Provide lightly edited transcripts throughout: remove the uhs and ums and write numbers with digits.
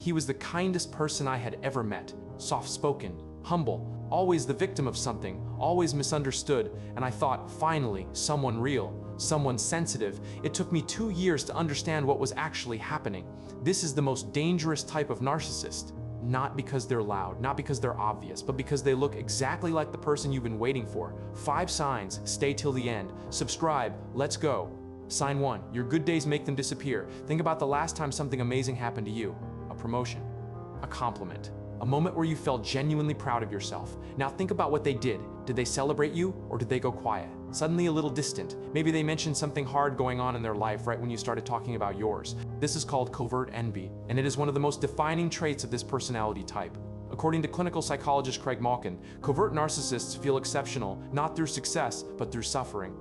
He was the kindest person I had ever met, soft-spoken, humble, always the victim of something, always misunderstood, and I thought, finally, someone real, someone sensitive. It took me 2 years to understand what was actually happening. This is the most dangerous type of narcissist. Not because they're loud, not because they're obvious, but because they look exactly like the person you've been waiting for. 5 signs, stay till the end. Subscribe, let's go. Sign 1, your good days make them disappear. Think about the last time something amazing happened to you. A promotion, a compliment, a moment where you felt genuinely proud of yourself. Now think about what they did. Did they celebrate you, or did they go quiet? Suddenly a little distant. Maybe they mentioned something hard going on in their life right when you started talking about yours. This is called covert envy, and it is one of the most defining traits of this personality type. According to clinical psychologist Craig Malkin, covert narcissists feel exceptional not through success, but through suffering.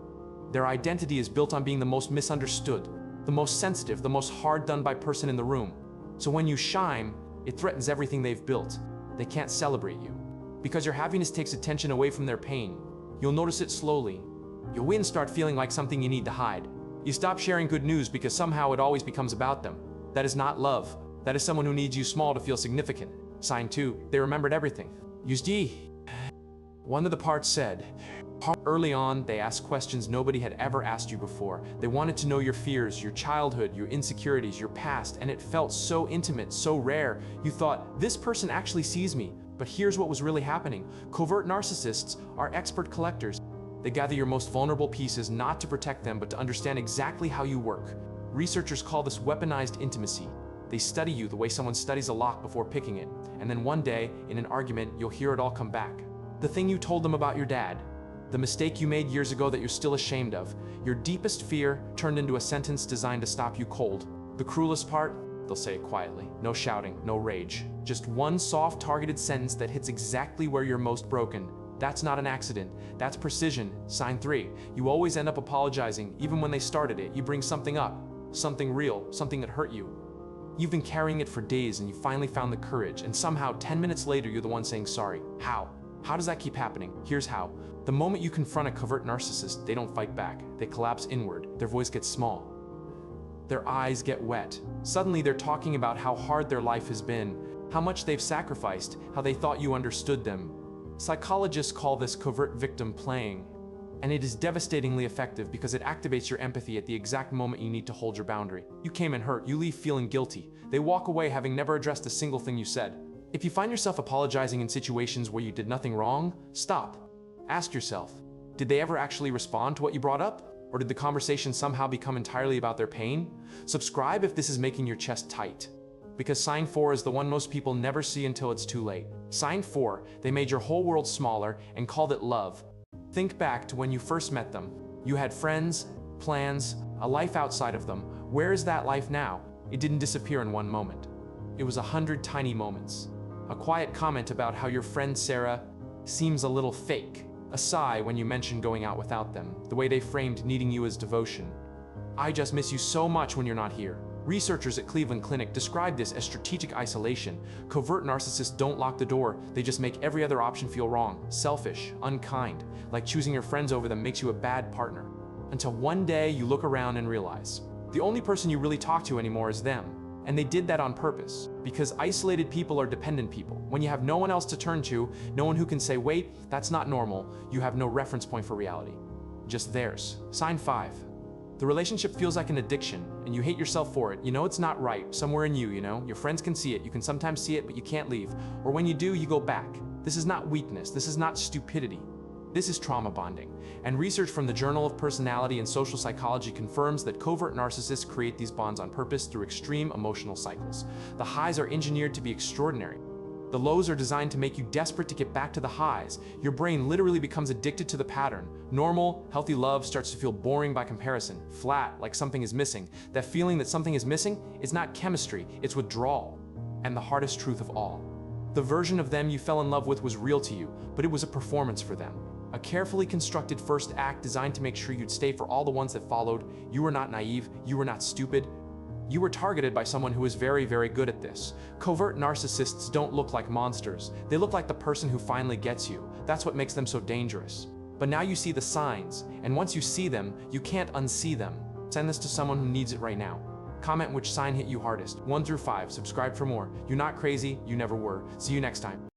Their identity is built on being the most misunderstood, the most sensitive, the most hard done by person in the room. So when you shine, it threatens everything they've built. They can't celebrate you. Because your happiness takes attention away from their pain. You'll notice it slowly. Your wins start feeling like something you need to hide. You stop sharing good news because somehow it always becomes about them. That is not love. That is someone who needs you small to feel significant. Sign 2, they remembered everything. Use D. One of the parts said, early on, they asked questions nobody had ever asked you before. They wanted to know your fears, your childhood, your insecurities, your past, and it felt so intimate, so rare. You thought, this person actually sees me. But here's what was really happening. Covert narcissists are expert collectors. They gather your most vulnerable pieces not to protect them, but to understand exactly how you work. Researchers call this weaponized intimacy. They study you the way someone studies a lock before picking it. And then one day, in an argument, you'll hear it all come back. The thing you told them about your dad, the mistake you made years ago that you're still ashamed of, your deepest fear turned into a sentence designed to stop you cold. The cruelest part? They'll say it quietly. No shouting, no rage. Just one soft, targeted sentence that hits exactly where you're most broken. That's not an accident. That's precision. Sign 3. You always end up apologizing, even when they started it. You bring something up, something real, something that hurt you. You've been carrying it for days and you finally found the courage, and somehow 10 minutes later you're the one saying sorry. How? How does that keep happening? Here's how. The moment you confront a covert narcissist, they don't fight back. They collapse inward. Their voice gets small. Their eyes get wet. Suddenly they're talking about how hard their life has been, how much they've sacrificed, how they thought you understood them. Psychologists call this covert victim playing, and it is devastatingly effective because it activates your empathy at the exact moment you need to hold your boundary. You came in hurt, you leave feeling guilty. They walk away having never addressed a single thing you said. If you find yourself apologizing in situations where you did nothing wrong, stop. Ask yourself, did they ever actually respond to what you brought up? Or did the conversation somehow become entirely about their pain? Subscribe if this is making your chest tight. Because sign 4 is the one most people never see until it's too late. Sign 4, they made your whole world smaller and called it love. Think back to when you first met them. You had friends, plans, a life outside of them. Where is that life now? It didn't disappear in one moment. It was 100 tiny moments. A quiet comment about how your friend Sarah seems a little fake. A sigh when you mentioned going out without them. The way they framed needing you as devotion. I just miss you so much when you're not here. Researchers at Cleveland Clinic describe this as strategic isolation. Covert narcissists don't lock the door, they just make every other option feel wrong, selfish, unkind, like choosing your friends over them makes you a bad partner. Until one day you look around and realize, the only person you really talk to anymore is them. And they did that on purpose, because isolated people are dependent people. When you have no one else to turn to, no one who can say, wait, that's not normal, you have no reference point for reality. Just theirs. Sign 5. The relationship feels like an addiction, and you hate yourself for it. You know it's not right, somewhere in you, your friends can see it, you can sometimes see it, but you can't leave. Or when you do, you go back. This is not weakness, this is not stupidity. This is trauma bonding. And research from the Journal of Personality and Social Psychology confirms that covert narcissists create these bonds on purpose through extreme emotional cycles. The highs are engineered to be extraordinary. The lows are designed to make you desperate to get back to the highs. Your brain literally becomes addicted to the pattern. Normal, healthy love starts to feel boring by comparison, flat, like something is missing. That feeling that something is missing is not chemistry, it's withdrawal. And the hardest truth of all. The version of them you fell in love with was real to you, but it was a performance for them. A carefully constructed first act designed to make sure you'd stay for all the ones that followed. You were not naive, you were not stupid. You were targeted by someone who is very, very good at this. Covert narcissists don't look like monsters. They look like the person who finally gets you. That's what makes them so dangerous. But now you see the signs, and once you see them, you can't unsee them. Send this to someone who needs it right now. Comment which sign hit you hardest. 1 through 5. Subscribe for more. You're not crazy, you never were. See you next time.